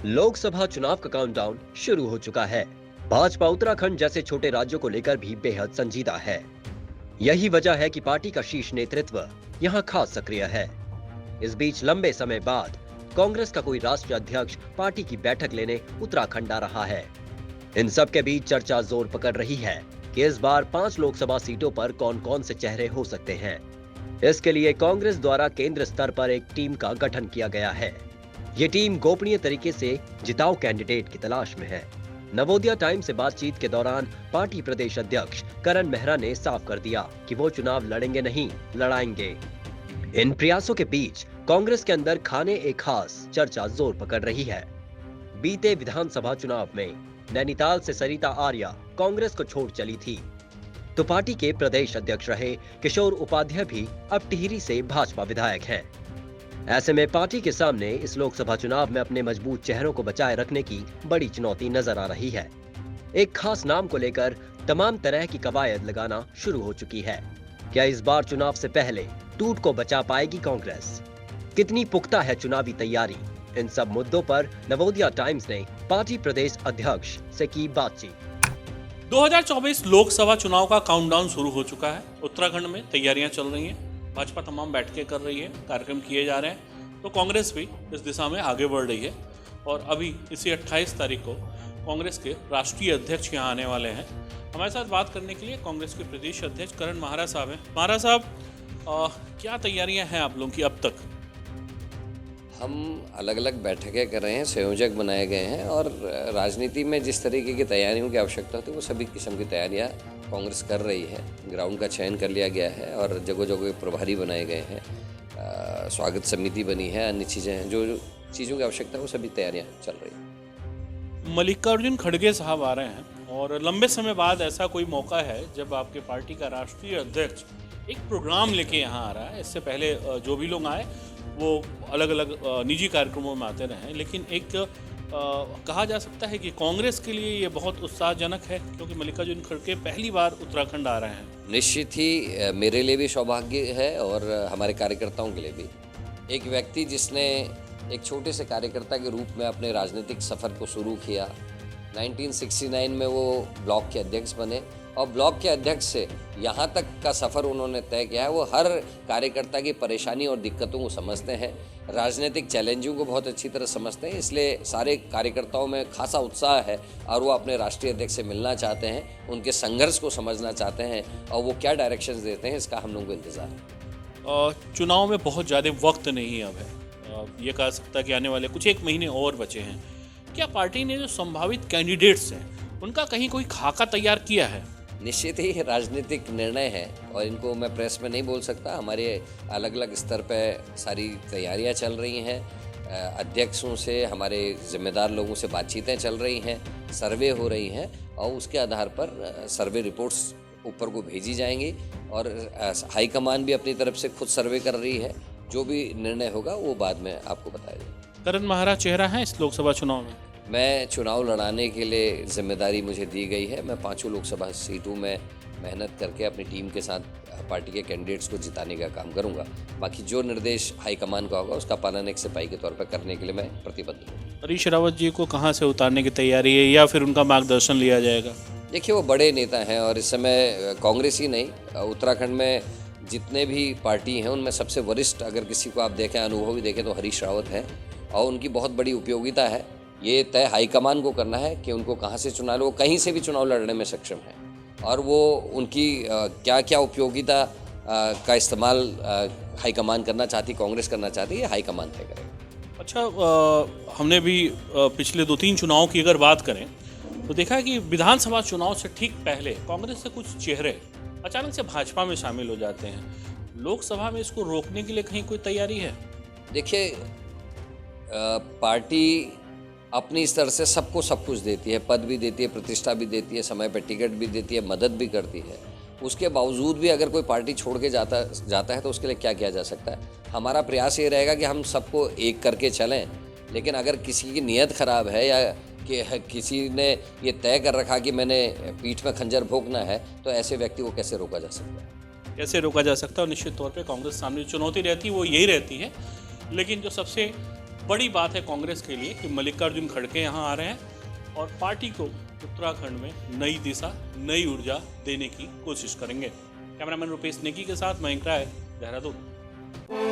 लोकसभा चुनाव का काउंटडाउन शुरू हो चुका है। भाजपा उत्तराखंड जैसे छोटे राज्यों को लेकर भी बेहद संजीदा है। यही वजह है कि पार्टी का शीर्ष नेतृत्व यहां खास सक्रिय है। इस बीच लंबे समय बाद कांग्रेस का कोई राष्ट्रीय अध्यक्ष पार्टी की बैठक लेने उत्तराखंड आ रहा है। इन सब के बीच चर्चा जोर पकड़ रही है कि इस बार 5 लोकसभा सीटों पर कौन-कौन से चेहरे हो सकते हैं। इसके लिए कांग्रेस द्वारा केंद्र स्तर पर एक टीम का गठन किया गया है। ये टीम गोपनीय तरीके से जिताऊ कैंडिडेट की तलाश में है। नवोदया टाइम्स से बातचीत के दौरान पार्टी प्रदेश अध्यक्ष करण मेहरा ने साफ कर दिया कि वो चुनाव लड़ेंगे नहीं, लड़ाएंगे। इन प्रयासों के बीच कांग्रेस के अंदर खाने एक खास चर्चा जोर पकड़ रही है। बीते विधानसभा चुनाव में नैनीताल से सरिता आर्या कांग्रेस को छोड़ चली थी, तो पार्टी के प्रदेश अध्यक्ष रहे किशोर उपाध्याय भी अब टिहरी से भाजपा विधायक हैं। ऐसे में पार्टी के सामने इस लोकसभा चुनाव में अपने मजबूत चेहरों को बचाए रखने की बड़ी चुनौती नजर आ रही है। एक खास नाम को लेकर तमाम तरह की कवायद लगाना शुरू हो चुकी है। क्या इस बार चुनाव से पहले टूट को बचा पाएगी कांग्रेस? कितनी पुख्ता है चुनावी तैयारी? इन सब मुद्दों पर नवोदया टाइम्स ने पार्टी प्रदेश अध्यक्ष से की बातचीत। 2024 लोकसभा चुनाव का काउंटडाउन शुरू हो चुका है। उत्तराखंड में तैयारियां चल रही हैं। भाजपा तमाम बैठकें कर रही है, कार्यक्रम किए जा रहे हैं, तो कांग्रेस भी इस दिशा में आगे बढ़ रही है। और अभी इसी 28 तारीख को कांग्रेस के राष्ट्रीय अध्यक्ष यहाँ आने वाले हैं। हमारे साथ बात करने के लिए कांग्रेस के प्रदेश अध्यक्ष करण मेहरा साहब हैं। मेहरा साहब, क्या तैयारियां हैं आप लोगों की अब तक? हम अलग अलग बैठकें कर रहे हैं, संयोजक बनाए गए हैं और राजनीति में जिस तरीके की तैयारियों की आवश्यकता होती है वो सभी किस्म की तैयारियां कांग्रेस कर रही है। ग्राउंड का चयन कर लिया गया है और जगह जगह प्रभारी बनाए गए हैं, स्वागत समिति बनी है, अन्य चीज़ें हैं, जो चीज़ों की आवश्यकता है वो सभी तैयारियां चल रही हैं। मल्लिकार्जुन खड़गे साहब आ रहे हैं और लंबे समय बाद ऐसा कोई मौका है जब आपके पार्टी का राष्ट्रीय अध्यक्ष एक प्रोग्राम लेके यहाँ आ रहा है। इससे पहले जो भी लोग आए वो अलग अलग निजी कार्यक्रमों में आते रहे, लेकिन एक कहा जा सकता है कि कांग्रेस के लिए ये बहुत उत्साहजनक है क्योंकि मल्लिकार्जुन खड़गे पहली बार उत्तराखंड आ रहे हैं। निश्चित ही मेरे लिए भी सौभाग्य है और हमारे कार्यकर्ताओं के लिए भी। एक व्यक्ति जिसने एक छोटे से कार्यकर्ता के रूप में अपने राजनीतिक सफ़र को शुरू किया, 1969 में वो ब्लॉक के अध्यक्ष बने और ब्लॉक के अध्यक्ष से यहाँ तक का सफ़र उन्होंने तय किया है। वो हर कार्यकर्ता की परेशानी और दिक्कतों को समझते हैं, राजनीतिक चैलेंजों को बहुत अच्छी तरह समझते हैं, इसलिए सारे कार्यकर्ताओं में खासा उत्साह है और वो अपने राष्ट्रीय अध्यक्ष से मिलना चाहते हैं, उनके संघर्ष को समझना चाहते हैं और वो क्या डायरेक्शंस देते हैं इसका हम लोगों को इंतज़ार है। चुनाव में बहुत ज़्यादा वक्त नहीं अब है, ये कह सकता है कि आने वाले कुछ 1 महीने और बचे हैं। क्या पार्टी ने जो संभावित कैंडिडेट्स हैं उनका कहीं कोई खाका तैयार किया है? निश्चित ही राजनीतिक निर्णय है और इनको मैं प्रेस में नहीं बोल सकता। हमारे अलग अलग स्तर पर सारी तैयारियां चल रही हैं, अध्यक्षों से, हमारे जिम्मेदार लोगों से बातचीतें चल रही हैं, सर्वे हो रही हैं और उसके आधार पर सर्वे रिपोर्ट्स ऊपर को भेजी जाएंगी और हाईकमान भी अपनी तरफ से खुद सर्वे कर रही है। जो भी निर्णय होगा वो बाद में आपको बताया जाएगा। करण मेहरा चेहरा है इस लोकसभा चुनाव में? मैं चुनाव लड़ाने के लिए जिम्मेदारी मुझे दी गई है। मैं 5 लोकसभा सीटों में मेहनत करके अपनी टीम के साथ पार्टी के कैंडिडेट्स को जिताने का काम करूंगा। बाकी जो निर्देश हाईकमान का होगा उसका पालन एक सिपाही के तौर पर करने के लिए मैं प्रतिबद्ध हूँ। हरीश रावत जी को कहाँ से उतारने की तैयारी है या फिर उनका मार्गदर्शन लिया जाएगा? देखिए, वो बड़े नेता हैं और इस समय कांग्रेस ही नहीं, उत्तराखंड में जितने भी पार्टी हैं उनमें सबसे वरिष्ठ अगर किसी को आप देखें, अनुभवी देखें तो हरीश रावत है और उनकी बहुत बड़ी उपयोगिता है। ये तय हाईकमान को करना है कि उनको कहाँ से चुना लो, वो कहीं से भी चुनाव लड़ने में सक्षम है और वो उनकी क्या क्या उपयोगिता का इस्तेमाल हाईकमान करना चाहती, कांग्रेस करना चाहती है, हाईकमान तय करेगा। अच्छा, हमने भी पिछले 2-3 चुनाव की अगर बात करें तो देखा है कि विधानसभा चुनाव से ठीक पहले कांग्रेस से कुछ चेहरे अचानक से भाजपा में शामिल हो जाते हैं। लोकसभा में इसको रोकने के लिए कहीं कोई तैयारी है? देखिए, पार्टी अपनी स्तर से सबको सब कुछ देती है, पद भी देती है, प्रतिष्ठा भी देती है, समय पर टिकट भी देती है, मदद भी करती है। उसके बावजूद भी अगर कोई पार्टी छोड़ के जाता है तो उसके लिए क्या किया जा सकता है? हमारा प्रयास ये रहेगा कि हम सबको एक करके चलें, लेकिन अगर किसी की नीयत ख़राब है या कि किसी ने ये तय कर रखा कि मैंने पीठ में खंजर भोंकना है, तो ऐसे व्यक्ति को कैसे रोका जा सकता है? कैसे रोका जा सकता है? और निश्चित तौर पे कांग्रेस सामने चुनौती रहती है वो यही रहती है, लेकिन जो सबसे बड़ी बात है कांग्रेस के लिए कि मल्लिकार्जुन खड़गे यहाँ आ रहे हैं और पार्टी को उत्तराखंड में नई दिशा, नई ऊर्जा देने की कोशिश करेंगे। कैमरामैन रुपेश नेगी के साथ मयंक राय, देहरादून।